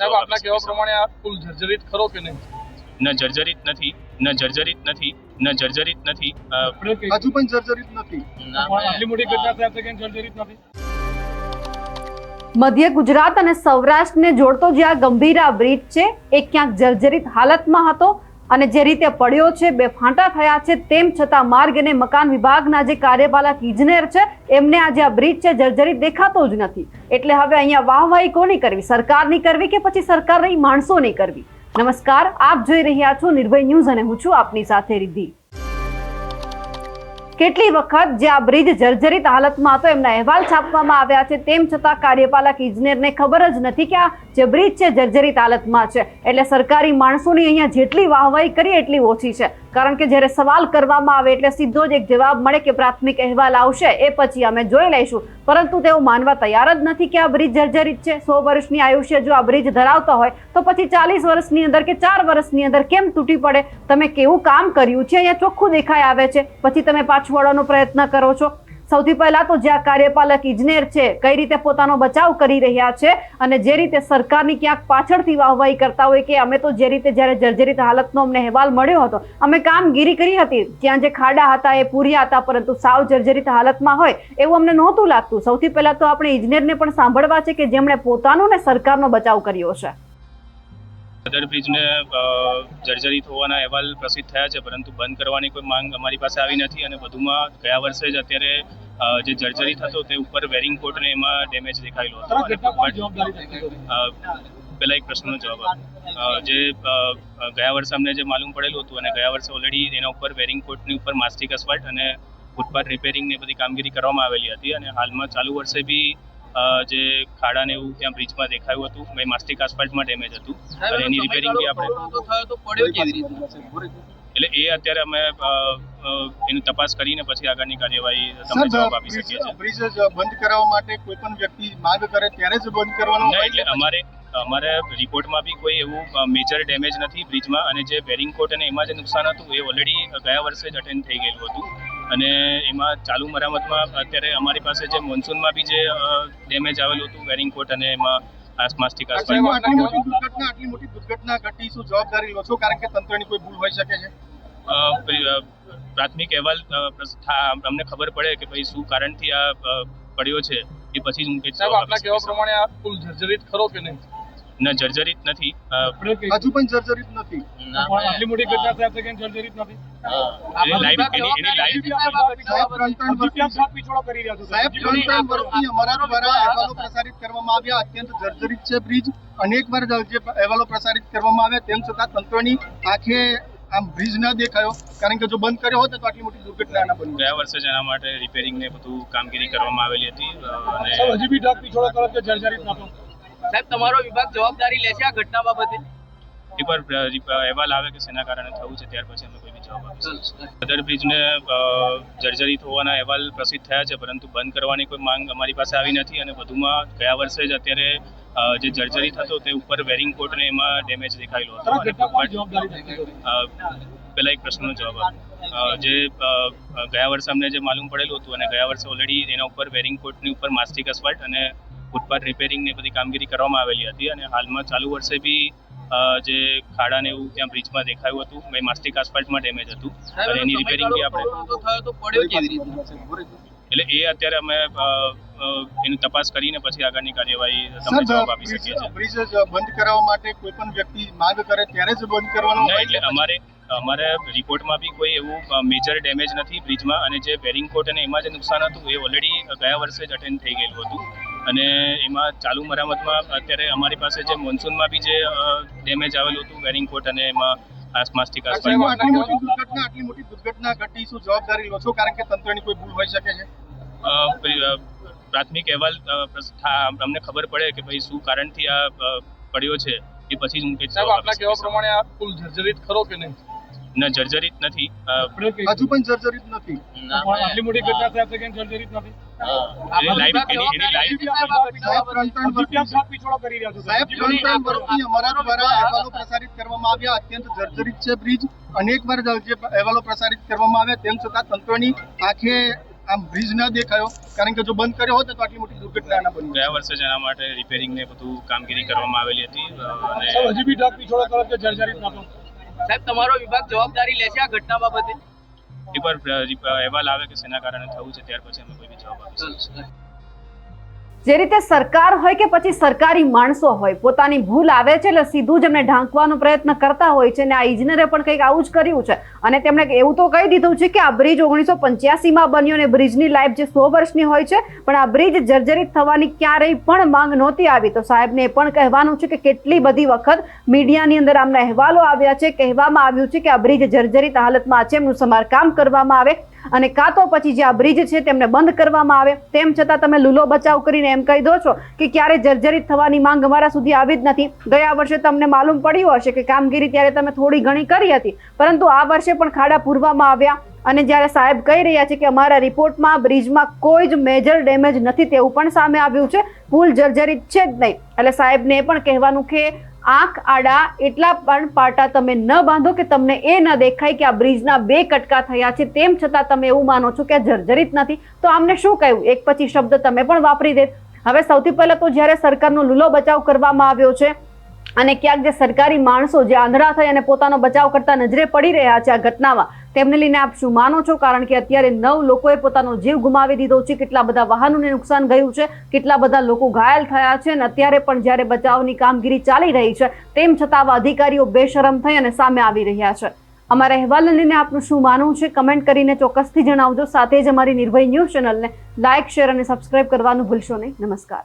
સાહેબ આપના કહેવા પ્રમાણે આ પુલ જર્જરિત ખરો કે નહીં? ન જર્જરિત નથી, ન જર્જરિત નથી, ન જર્જરિત નથી. હજુ પણ જર્જરિત નથી. આટલી મોટી ઘટના થાય છે કે જર્જરિત નથી. મધ્ય ગુજરાત અને સૌરાષ્ટ્રને જોડતો જે આ ગંભીરા બ્રિજ છે એ ક્યાંક જર્જરિત હાલતમાં હતો અને જે રીતે પડ્યો છે, બે ફાંટા થયા છે, તેમ છતાં માર્ગ અને મકાન વિભાગના જે કાર્યપાલક ઇજનેર છે એમને આજે આ બ્રિજ છે જર્જરિત દેખાતો જ નથી. એટલે હવે અહીંયા વાહવાહી કોની કરવી? સરકારની કરવી કે પછી સરકારની માણસોની કરવી? નમસ્કાર, આપ જોઈ રહ્યા છો નિર્ભય ન્યૂઝ અને હું છું આપની સાથે રિદ્ધિ. કેટલી વખત જે આ બ્રિજ જર્જરિત હાલતમાં હતો એમના અહેવાલ છાપવામાં આવ્યા છે, તેમ છતાં કાર્યપાલક ઇજનેરને ખબર જ નથી કે આ જે બ્રિજ છે જર્જરિત હાલતમાં છે. એટલે સરકારી માણસોની અહીંયા જેટલી વાહવાહી કરી એટલી ઓછી છે. કારણ કે જ્યારે સવાલ કરવામાં આવે એટલે સીધો જ એક જવાબ મળે કે પ્રાથમિક અહેવાલ આવશે, એ પછી અમે જોઈ લઈશું. પરંતુ તેઓ માનવા તૈયાર જ નથી કે આ બ્રિજ જર્જરિત છે. 100 વર્ષની આયુષ્ય જો આ બ્રિજ ધરાવતા હોય તો પછી 40 વર્ષની અંદર કે 4 વર્ષની અંદર કેમ તૂટી પડે? તમે કેવું કામ કર્યું છે અહીંયા ચોખ્ખું દેખાઈ આવે છે, પછી તમે પાછું વળવાનો પ્રયત્ન કરો છો. સૌથી પહેલા તો જે આ કાર્યપાલક ઇજનેર છે કઈ રીતે પોતાનો બચાવ કરી રહ્યા છે અને જે રીતે સરકારની ક્યાંક પાછળથી વાહવાહી કરતા હોય કે અમે તો જે રીતે જ્યારે જર્જરિત હાલતનો અમને અહેવાલ મળ્યો હતો અમે કામગીરી કરી હતી, ત્યાં જે ખાડા હતા એ પૂર્યા હતા, પરંતુ સાવ જર્જરિત હાલતમાં હોય એવું અમને નહોતું લાગતું. સૌથી પહેલા તો આપણે ઇજનેરને પણ સાંભળવા છે કે જેમણે પોતાનો ને સરકારનો બચાવ કર્યો છે. સદર બ્રિજને જર્જરિત હોવાના અહેવાલ પ્રસિદ્ધ થયા છે, પરંતુ બંધ કરવાની કોઈ માંગ અમારી પાસે આવી નથી. અને વધુમાં ગયા વર્ષે જ અત્યારે જે જર્જરિત હતો તે ઉપર વેરિંગ કોટ ને એમાં ડેમેજ દેખાયેલો હતો. પહેલા એક પ્રશ્નનો જવાબ આપો. જે ગયા વર્ષે અમને જે માલુમ પડેલું હતું અને ગયા વર્ષે ઓલરેડી એના ઉપર વેરિંગ કોટની ઉપર માસ્ટિક અસ્ફાલ્ટ અને ફૂટપાથ રિપેરિંગની બધી કામગીરી કરવામાં આવેલી હતી. અને હાલમાં ચાલુ વર્ષે બી જે ખાડા ને એવું ત્યાં બ્રિજમાં દેખાયું હતું, માસ્ટિક આસ્ફાલ્ટમાં ડેમેજ હતું અને એની રિપેરિંગ બી આપણે એટલે એ અત્યારે અમે એની તપાસ કરીને પછી આગળની કાર્યવાહી તમને જવાબ આપી શકીએ છીએ. બ્રિજ બંધ કરાવવા માટે કોઈ પણ વ્યક્તિ માંગ કરે ત્યારે જ બંધ કરવાનો હોય? એટલે અમારે રિપોર્ટમાં બી કોઈ એવું મેજર ડેમેજ નથી બ્રિજમાં. અને જે વેરિંગ કોટ અને એમાં જે નુકસાન હતું એ ઓલરેડી ગયા વર્ષે જ અટેન્ડ થઈ ગયેલું હતું. અને એમાં ચાલુ મરામતમાં અત્યારે અમારી પાસે જે મોન્સૂનમાં બી જે ડેમેજ આવેલું હતું વેરિંગ કોટ અને એમાં માસ્ટિક આટલી મોટી દુર્ઘટના ઘટી, શું જવાબદારી લો છો? કારણ કે તંત્રની કોઈ ભૂલ હોઈ શકે છે. પ્રાથમિક અહેવાલ અમને ખબર પડે કે ભાઈ શું કારણથી આ પડ્યો છે એ પછી જ હું કહીશ. સાહેબ આપના કહેવા પ્રમાણે આ પુલ જર્જરિત ખરો કે નહીં? ન જર્જરિત નથી. હજુ પણ જર્જરિત નથી. આટલી મોટી ઘટના થાય છે કે જર્જરિત નથી. અમારા દ્વારા અહેવાલો પ્રસારિત કરવામાં આવ્યા, અત્યંત જર્જરિત છે બ્રિજ. અનેકવાર જે અહેવાલો પ્રસારિત કરવામાં આવ્યા તેમ છતાં તંત્રની આંખે આમ બ્રિજ ના દેખાયો. કારણ કે જો બંધ કર્યો હોત તો આટલી મોટી દુર્ઘટના ના બની. ગયા વર્ષે જ એના માટે રિપેરિંગ ને બધું કામગીરી કરવામાં આવેલી હતી. અને હજી બી ઢાક પીછોડો કરો કે જર્જરિત નહોતો. સાહેબ, તમારો વિભાગ જવાબદારી લેશે આ ઘટના બાબતે? એકવાર અહેવાલ આવે કે શેના કારણે થયું છે ત્યાર પછી અમે કોઈ બી જવાબ આપીશું. સદર બ્રિજને જર્જરિત હોવાના અહેવાલ પ્રસિદ્ધ થયા છે, પરંતુ બંધ કરવાની કોઈ માંગ અમારી પાસે આવી નથી. અને વધુમાં ગયા વર્ષે જ અત્યારે જે જર્જરિત હતો તે ઉપર વેરિંગ કોટ ને એમાં ડેમેજ દેખાયેલો હતો. પહેલા એક પ્રશ્નનો જવાબ આપો. જે ગયા વર્ષે અમને જે માલુમ પડેલું હતું અને ગયા વર્ષે ઓલરેડી એના ઉપર વેરિંગ કોટની ઉપર માસ્ટિક અસ્ફાલ્ટ અને ફૂટપાથ રિપેરિંગની બધી કામગીરી કરવામાં આવેલી હતી. અને હાલમાં ચાલુ વર્ષે બી જે ખાડા ને એવું ત્યાં બ્રિજમાં દેખાયું હતું, માસ્ટિક આસ્ફાલ્ટમાં ડેમેજ હતું અને એની રિપેરિંગ બી આપણે એટલે એ અત્યારે અમે એની તપાસ કરીને પછી આગળની કાર્યવાહી તમને જવાબ આપી શકીએ છીએ. બ્રિજ બંધ કરાવવા માટે કોઈ પણ વ્યક્તિ માંગ કરે ત્યારે જ બંધ કરવાનો હોય? એટલે અમારે રિપોર્ટમાં બી કોઈ એવું મેજર ડેમેજ નથી બ્રિજમાં. અને જે વેરિંગ કોટ અને એમાં જે નુકસાન હતું એ ઓલરેડી ગયા વર્ષે જ અટેન્ડ થઈ ગયેલું હતું. અને એમાં ચાલુ મરામતમાં અત્યારે અમારી પાસે જે મોન્સૂનમાં બી જે ડેમેજ આવેલું હતું વેરિંગ કોટ અને એમાં માસ્ટિક આસ્ફાલ્ટ. આટલી મોટી દુર્ઘટના ઘટી, શું જવાબદારી લો છો? કારણ કે તંત્રની કોઈ ભૂલ હોઈ શકે છે. પ્રાથમિક અહેવાલ અમને ખબર પડે કે ભાઈ શું કારણથી આ પડ્યો છે એ પછી જ હું કહીશ. સાહેબ આપના કહેવા પ્રમાણે આ પુલ જર્જરિત ખરો કે નહીં? ન જર્જરિત નથી. હજુ પણ જર્જરિત નથી. આટલી મોટી ઘટના થાય છે કે જર્જરિત નથી. અમારા દ્વારા અહેવાલો પ્રસારિત કરવામાં આવ્યા, અત્યંત જર્જરિત છે બ્રિજ. અનેકવાર જે અહેવાલો પ્રસારિત કરવામાં આવ્યા તેમ છતાં તંત્રની આંખે આમ બ્રિજ ન દેખાયો, કારણ કે જો બંધ કર્યો હોત તો આટલી મોટી દુર્ઘટના ના બની. ગયા વર્ષે જ એના માટે રિપેરિંગ ને બધું કામગીરી કરવામાં આવેલી હતી અને હજી બી ઢાક પીછોડો કરો કે જર્જરિત નહોતો. સાહેબ તમારો વિભાગ જવાબદારી લેશે આ ઘટના બાબતે? એકવાર અહેવાલ આવે કે શેના કારણે થયું છે ત્યાર પછી અમે કોઈ બી જવાબ આપીશું. જે રીતે સરકાર હોય કે પછી સરકારી માણસો હોય, પોતાની ભૂલ આવે છે એટલે સીધું જ એમને ઢાંકવાનો પ્રયત્ન કરતા હોય છે અને આ ઇજનેરે પણ કંઈક આવું જ કર્યું છે. અને તેમણે એવું તો કહી દીધું છે કે આ બ્રિજ 1985માં બન્યો અને બ્રિજની લાઈફ જે 100 વર્ષની હોય છે, પણ આ બ્રિજ જર્જરિત થવાની ક્યારેય પણ માંગ નહોતી આવી. તો સાહેબને એ પણ કહેવાનું છે કે કેટલી બધી વખત મીડિયાની અંદર આમના અહેવાલો આવ્યા છે, કહેવામાં આવ્યું છે કે આ બ્રિજ જર્જરિત હાલતમાં છે, એમનું સમારકામ કરવામાં આવે અને કાં તો પછી જે આ બ્રિજ છે તેમને બંધ કરવામાં આવે. તેમ છતાં તમે લૂલો બચાવ કરીને એમ કહી દો છો કે ક્યારે જર્જરિત થવાની માંગ અમારા સુધી આવી જ નથી. ગયા વર્ષે તમને માલુમ પડ્યું હશે કે કામગીરી ત્યારે તમે થોડી ઘણી કરી હતી, પરંતુ આ વર્ષે પણ ખાડા પૂરવામાં આવ્યા અને જ્યારે સાહેબ કહી રહ્યા છે કે અમારા રિપોર્ટમાં બ્રિજમાં કોઈ જ મેજર ડેમેજ નથી, તેવું પણ સામે આવ્યું છે. પુલ જર્જરિત છે જ નહીં. એટલે સાહેબને એ પણ કહેવાનું કે આંખ આડા એટલા પણ પાટા તમે ન બાંધો કે તમને એ ન દેખાય કે આ બ્રિજના 2 કટકા થયા છે, તેમ છતાં તમે એવું માનો છો કે આ જર્જરિત નથી. તો આમને શું કહ્યું? એક પછી શબ્દ તમે પણ વાપરી દે. હવે સૌથી પહેલા તો જ્યારે સરકારનો લૂલો બચાવ કરવામાં આવ્યો છે અને ક્યાંક જે સરકારી માણસો જે આંધળા થઈ અને પોતાનો બચાવ કરતા નજરે પડી રહ્યા છે આ ઘટનામાં, તેમને લઈને આપ શું માનો છો? કારણ કે અત્યારે 9 લોકોએ પોતાનો જીવ ગુમાવી દીધો છે, કેટલા બધા વાહનોને નુકસાન ગયું છે, કેટલા બધા લોકો ઘાયલ થયા છે અને અત્યારે પણ જ્યારે બચાવની કામગીરી ચાલી રહી છે તેમ છતાં આવા અધિકારીઓ બેશરમ થઈ અને સામે આવી રહ્યા છે. અમારા અહેવાલને લઈને આપનું શું માનવું છે કમેન્ટ કરીને ચોક્કસથી જણાવજો. સાથે જ અમારી નિર્ભય ન્યૂઝ ચેનલને લાઇક, શેર અને સબસ્ક્રાઇબ કરવાનું ભૂલશો નહીં. નમસ્કાર.